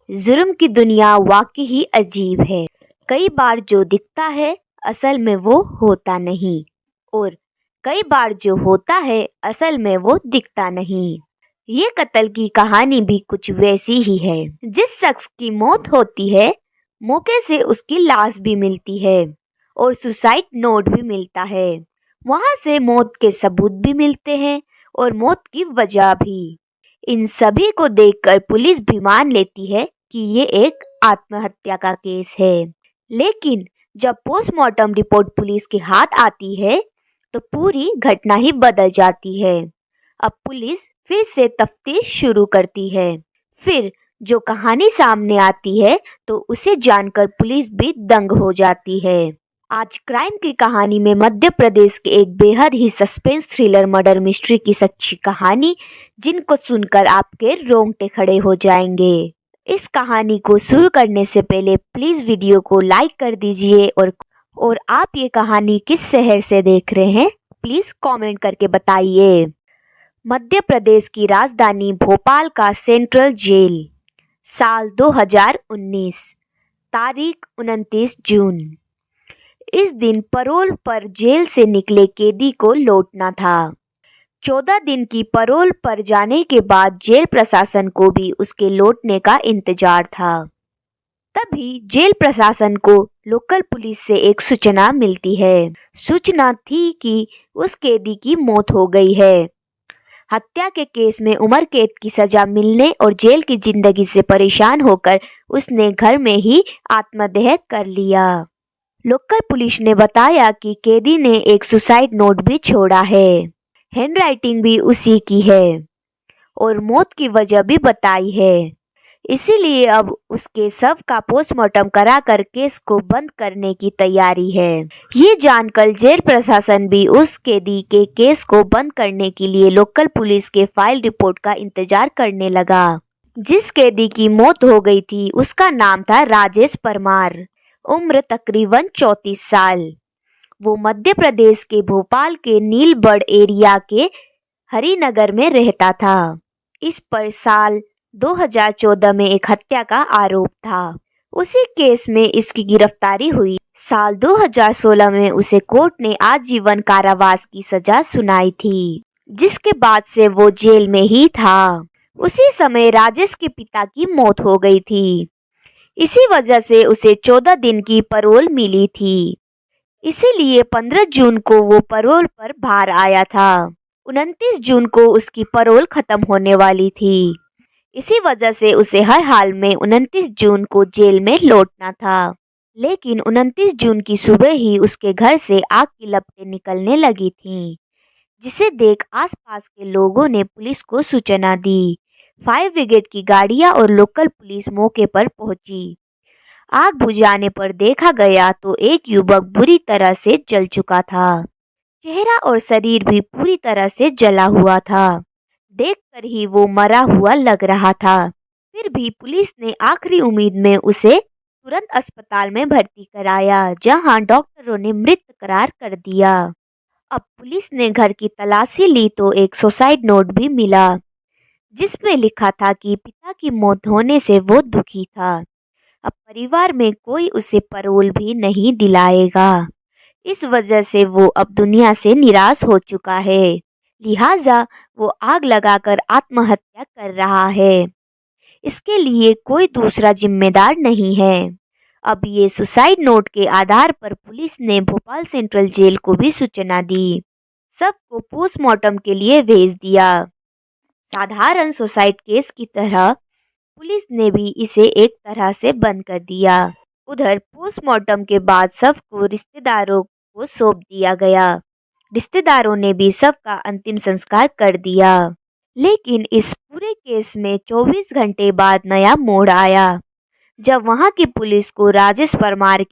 जुर्म की दुनिया वाकई ही अजीब है। कई बार जो दिखता है असल में वो होता नहीं, और कई बार जो होता है असल में वो दिखता नहीं। ये कत्ल की कहानी भी कुछ वैसी ही है। जिस शख्स की मौत होती है मौके से उसकी लाश भी मिलती है और सुसाइड नोट भी मिलता है। वहां से मौत के सबूत भी मिलते हैं और मौत की वजह भी। इन सभी को देखकर पुलिस भी मान लेती है कि ये एक आत्महत्या का केस है। लेकिन जब पोस्टमार्टम रिपोर्ट पुलिस के हाथ आती है तो पूरी घटना ही बदल जाती है। अब पुलिस फिर से तफ्तीश शुरू करती है। फिर जो कहानी सामने आती है तो उसे जानकर पुलिस भी दंग हो जाती है। आज क्राइम की कहानी में मध्य प्रदेश के एक बेहद ही सस्पेंस थ्रिलर मर्डर मिस्ट्री की सच्ची कहानी, जिनको सुनकर आपके रोंगटे खड़े हो जाएंगे। इस कहानी को शुरू करने से पहले प्लीज वीडियो को लाइक कर दीजिए और आप ये कहानी किस शहर से देख रहे हैं प्लीज कमेंट करके बताइए। मध्य प्रदेश की राजधानी भोपाल का सेंट्रल जेल, साल 2019, तारीख 29 जून। इस दिन परोल पर जेल से निकले कैदी को लौटना था। 14 दिन की परोल पर जाने के बाद जेल प्रशासन को भी उसके लौटने का इंतजार था। तभी जेल प्रशासन को लोकल पुलिस से एक सूचना मिलती है। सूचना थी कि उस कैदी की मौत हो गई है। हत्या के केस में उम्र कैद की सजा मिलने और जेल की जिंदगी से परेशान होकर उसने घर में ही आत्मदाह कर लिया। लोकल पुलिस ने बताया कि कैदी ने एक सुसाइड नोट भी छोड़ा है। हैंडराइटिंग भी उसी की है और मौत की वजह भी बताई है। इसीलिए अब उसके शव का पोस्टमार्टम कराकर केस को बंद करने की तैयारी है। ये जानकर जेल प्रशासन भी उस कैदी के केस को बंद करने के लिए लोकल पुलिस के फाइल रिपोर्ट का इंतजार करने लगा। जिस कैदी की मौत हो गई थी उसका नाम था राजेश परमार, उम्र तकरीबन 34 साल। वो मध्य प्रदेश के भोपाल के नीलबढ़ एरिया के हरिनगर में रहता था। इस पर साल 2014 में एक हत्या का आरोप था। उसी केस में इसकी गिरफ्तारी हुई। साल 2016 में उसे कोर्ट ने आजीवन कारावास की सजा सुनाई थी, जिसके बाद से वो जेल में ही था। उसी समय राजेश के पिता की मौत हो गई थी। इसी वजह से उसे 14 दिन की परोल मिली थी। इसीलिए 15 जून को वो परोल पर बाहर आया था। 29 जून को उसकी परोल खत्म होने वाली थी। इसी वजह से उसे हर हाल में 29 जून को जेल में लौटना था। लेकिन 29 जून की सुबह ही उसके घर से आग की लपटें निकलने लगी थीं, जिसे देख आसपास के लोगों ने पुलिस को सूचना दी। फायर ब्रिगेड की गाड़ियां और लोकल पुलिस मौके पर पहुंची। आग बुझाने पर देखा गया तो एक युवक बुरी तरह से जल चुका था। चेहरा और शरीर भी पूरी तरह से जला हुआ था। देखकर ही वो मरा हुआ लग रहा था। फिर भी पुलिस ने आखिरी उम्मीद में उसे तुरंत अस्पताल में भर्ती कराया, जहां डॉक्टरों ने मृत करार कर दिया। अब पुलिस ने घर की तलाशी ली तो एक सुसाइड नोट भी मिला, जिसमें लिखा था कि पिता की मौत होने से वो दुखी था। अब परिवार में कोई उसे परोल भी नहीं दिलाएगा। इस वजह से वो अब दुनिया से निराश हो चुका है। लिहाजा वो आग लगाकर आत्महत्या कर रहा है। इसके लिए कोई दूसरा जिम्मेदार नहीं है। अब ये सुसाइड नोट के आधार पर पुलिस ने भोपाल सेंट्रल जेल को भी सूचना दी। सबको पोस्टमार्टम के लिए भेज दिया। साधारण सुसाइड केस की तरह पुलिस ने भी इसे एक तरह से बंद कर दिया। उधर पोस्टमार्टम के बाद शव को रिश्तेदारों को सौंप दिया गया। रिश्तेदारों ने भी शव का अंतिम संस्कार कर दिया। लेकिन इस पूरे केस में 24 घंटे बाद नया मोड़ आया, जब वहां की पुलिस को राजेश परमार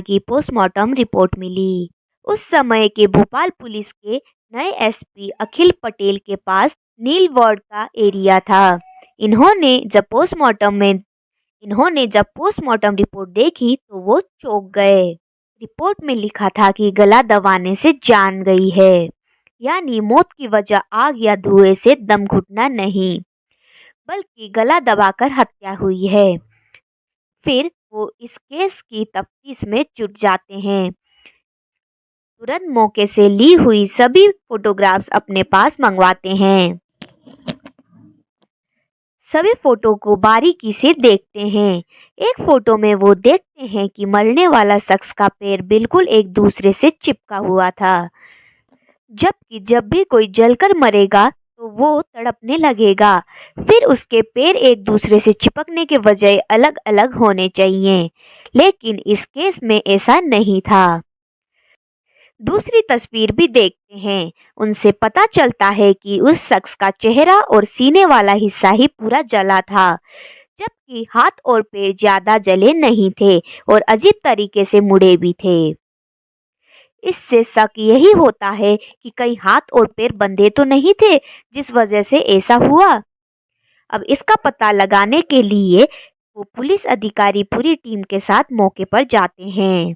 की पोस्टमार्टम रिपोर्ट मिली। उस समय के भोपाल पुलिस के नए एसपी अखिल पटेल के पास नीलबढ़ का एरिया था। इन्होंने जब पोस्टमार्टम रिपोर्ट देखी तो वो चौंक गए। रिपोर्ट में लिखा था कि गला दबाने से जान गई है, यानी मौत की वजह आग या धुएं से दम घुटना नहीं। बल्कि गला दबाकर हत्या हुई है। फिर वो इस केस की तफ्तीश में जुट जाते हैं। तुरंत मौके से ली हुई सभी फोटोग्राफ्स अपने पास मंगवाते हैं। सभी फोटो को बारीकी से देखते हैं। एक फोटो में वो देखते हैं कि मरने वाला शख्स का पैर बिल्कुल एक दूसरे से चिपका हुआ था, जबकि जब भी कोई जलकर मरेगा तो वो तड़पने लगेगा। फिर उसके पैर एक दूसरे से चिपकने के बजाय अलग अलग होने चाहिए, लेकिन इस केस में ऐसा नहीं था। दूसरी तस्वीर भी देखते हैं। उनसे पता चलता है कि उस शख्स का चेहरा और सीने वाला हिस्सा ही पूरा जला था, जबकि हाथ और पैर ज्यादा जले नहीं थे और अजीब तरीके से मुड़े भी थे। इससे शक यही होता है कि कहीं हाथ और पैर बंधे तो नहीं थे, जिस वजह से ऐसा हुआ। अब इसका पता लगाने के लिए वो पुलिस अधिकारी पूरी टीम के साथ मौके पर जाते हैं।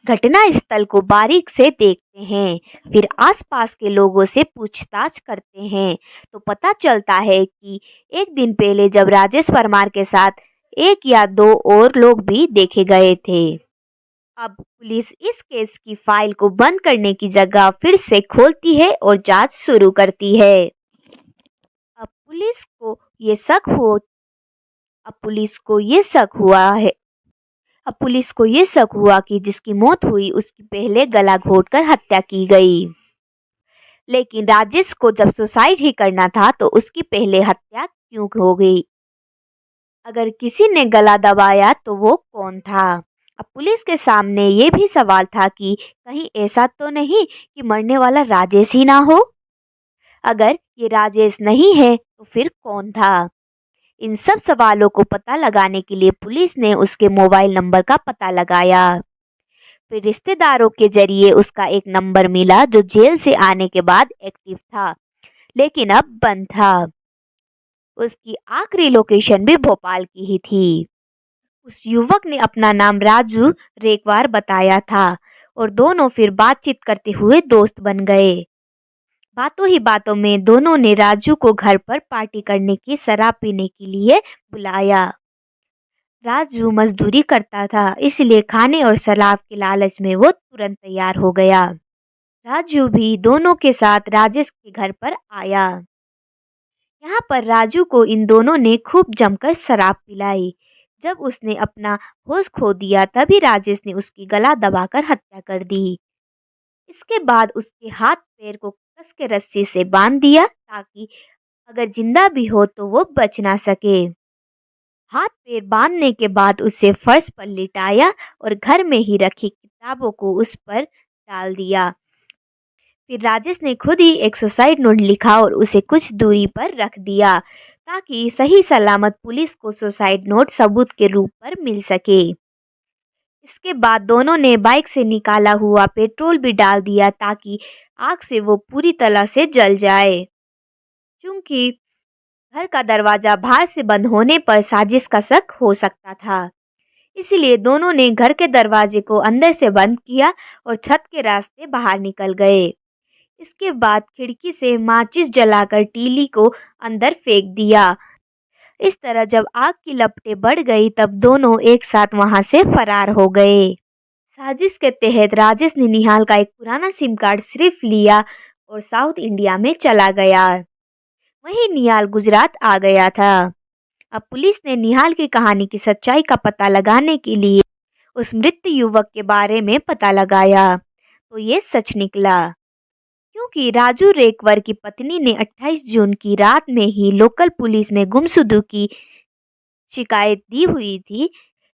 घटना स्थल को बारीक से देखते हैं, फिर आसपास के लोगों से पूछताछ करते हैं तो पता चलता है कि एक दिन पहले जब राजेश परमार के साथ एक या दो और लोग भी देखे गए थे। अब पुलिस इस केस की फाइल को बंद करने की जगह फिर से खोलती है और जांच शुरू करती है। अब पुलिस को ये शक हो अब पुलिस को ये शक हुआ है अब पुलिस को ये शक हुआ कि जिसकी मौत हुई उसकी पहले गला घोंटकर हत्या की गई। लेकिन राजेश को जब सुसाइड ही करना था तो उसकी पहले हत्या क्यों हो गई? अगर किसी ने गला दबाया तो वो कौन था? अब पुलिस के सामने ये भी सवाल था कि कहीं ऐसा तो नहीं कि मरने वाला राजेश ही ना हो। अगर ये राजेश नहीं है तो फिर कौन था? इन सब सवालों को पता लगाने के लिए पुलिस ने उसके मोबाइल नंबर का पता लगाया। फिर रिश्तेदारों के जरिए उसका एक नंबर मिला जो जेल से आने के बाद एक्टिव था, लेकिन अब बंद था। उसकी आखिरी लोकेशन भी भोपाल की ही थी। उस युवक ने अपना नाम राजू रेकवार बताया था और दोनों फिर बातचीत करते हुए दोस्त बन गए। बातों ही बातों में दोनों ने राजू को घर पर पार्टी करने की शराब पीने के लिए बुलाया। राजू मजदूरी करता था, इसलिए खाने और शराब के लालच में वो तुरंत तैयार हो गया। राजू भी दोनों के साथ राजेश के घर पर आया। यहाँ पर राजू को इन दोनों ने खूब जमकर शराब पिलाई। जब उसने अपना होश खो दिया तभी राजेश ने उसकी गला दबाकर हत्या कर दी। इसके बाद उसके हाथ पैर को कस के रस्सी से बांध दिया ताकि अगर जिंदा भी हो तो वो बच ना सके। हाथ पैर बांधने के बाद उसे फर्श पर लिटाया और घर में ही रखी किताबों को उस पर डाल दिया। फिर राजेश ने खुद ही एक सुसाइड नोट लिखा और उसे कुछ दूरी पर रख दिया ताकि सही सलामत पुलिस को सुसाइड नोट सबूत के रूप पर मिल सके। इसके बाद दोनों ने बाइक से निकाला हुआ पेट्रोल भी डाल दिया ताकि आग से वो पूरी तरह से जल जाए। क्योंकि घर का दरवाजा बाहर से बंद होने पर साजिश का शक हो सकता था, इसलिए दोनों ने घर के दरवाजे को अंदर से बंद किया और छत के रास्ते बाहर निकल गए। इसके बाद खिड़की से माचिस जलाकर तीली को अंदर फेंक दिया। इस तरह जब आग की लपटें बढ़ गई तब दोनों एक साथ वहां से फरार हो गए। साजिश के तहत राजेश ने निहाल का एक पुराना सिम कार्ड सिर्फ लिया और साउथ इंडिया में चला गया। वहीं निहाल गुजरात आ गया था। अब पुलिस ने निहाल की कहानी की सच्चाई का पता लगाने के लिए उस मृत युवक के बारे में पता लगाया तो ये सच निकला। क्योंकि राजू रेकवर की पत्नी ने 28 जून की रात में ही लोकल पुलिस में गुमशुदगी की शिकायत दी हुई थी।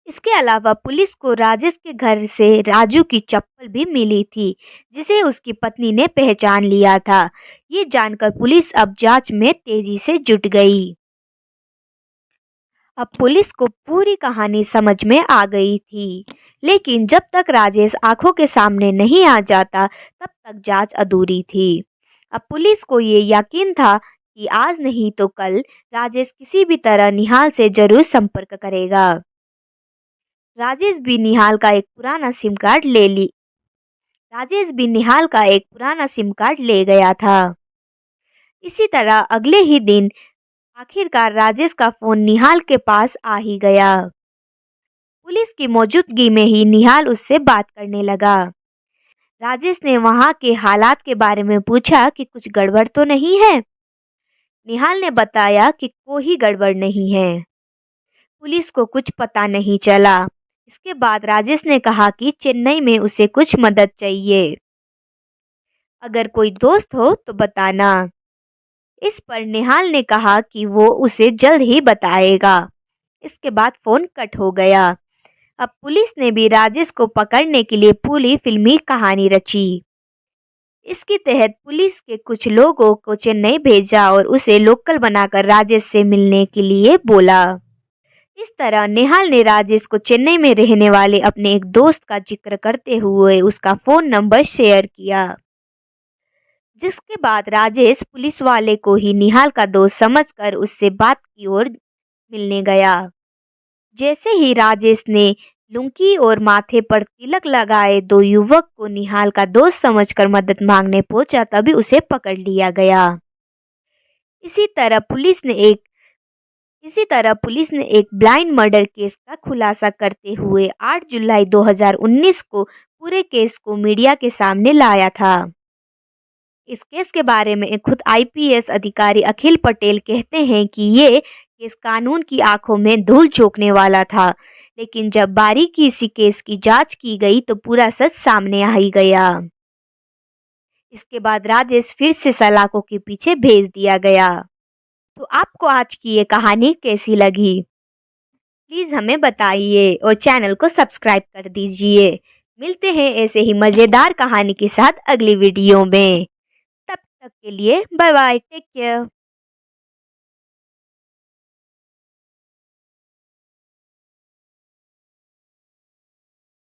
इसके अलावा पुलिस को राजेश के घर से राजू की चप्पल भी मिली थी, जिसे उसकी पत्नी ने पहचान लिया था। ये जानकर पुलिस अब जांच में तेजी से जुट गई। अब पुलिस को पूरी कहानी समझ में आ गई थी, लेकिन जब तक राजेश आंखों के सामने नहीं आ जाता तब तक जांच अधूरी थी। अब पुलिस को ये यकीन था कि आज नहीं तो कल राजेश किसी भी तरह निहाल से जरूर संपर्क करेगा। राजेश भी निहाल का एक पुराना सिम कार्ड ले ली राजेश भी निहाल का एक पुराना सिम कार्ड ले गया था। इसी तरह अगले ही दिन आखिरकार राजेश का फोन निहाल के पास आ ही गया। पुलिस की मौजूदगी में ही निहाल उससे बात करने लगा। राजेश ने वहां के हालात के बारे में पूछा कि कुछ गड़बड़ तो नहीं है। निहाल ने बताया कि कोई गड़बड़ नहीं है, पुलिस को कुछ पता नहीं चला। इसके बाद राजेश ने कहा कि चेन्नई में उसे कुछ मदद चाहिए, अगर कोई दोस्त हो तो बताना। इस पर निहाल ने कहा कि वो उसे जल्द ही बताएगा। इसके बाद फोन कट हो गया। अब पुलिस ने भी राजेश को पकड़ने के लिए पूरी फिल्मी कहानी रची। इसके तहत पुलिस के कुछ लोगों को चेन्नई भेजा और उसे लोकल बनाकर राजेश से मिलने के लिए बोला। इस तरह निहाल ने राजेश को चेन्नई में रहने वाले अपने एक दोस्त का जिक्र करते हुए उसका फोन नंबर शेयर किया, जिसके बाद राजेश पुलिस वाले को ही निहाल का दोस्त समझकर उससे बात की और मिलने गया। जैसे ही राजेश ने लुंगी और माथे पर तिलक लगाए दो युवक को निहाल का दोस्त समझकर मदद मांगने पहुंचा, तभी उसे पकड़ लिया गया। इसी तरह पुलिस ने एक ब्लाइंड मर्डर केस का खुलासा करते हुए 8 जुलाई 2019 को पूरे केस को मीडिया के सामने लाया था। इस केस के बारे में खुद आईपीएस अधिकारी अखिल पटेल कहते हैं कि ये केस कानून की आंखों में धूल झोंकने वाला था, लेकिन जब बारीकी से केस की जांच की गई तो पूरा सच सामने आ ही गया। इसके बाद राजेश फिर से सलाखों के पीछे भेज दिया गया। तो आपको आज की ये कहानी कैसी लगी, प्लीज हमें बताइए और चैनल को सब्सक्राइब कर दीजिए। मिलते हैं ऐसे ही मजेदार कहानी के साथ अगली वीडियो में। तब तक के लिए बाय बाय, टेक केयर।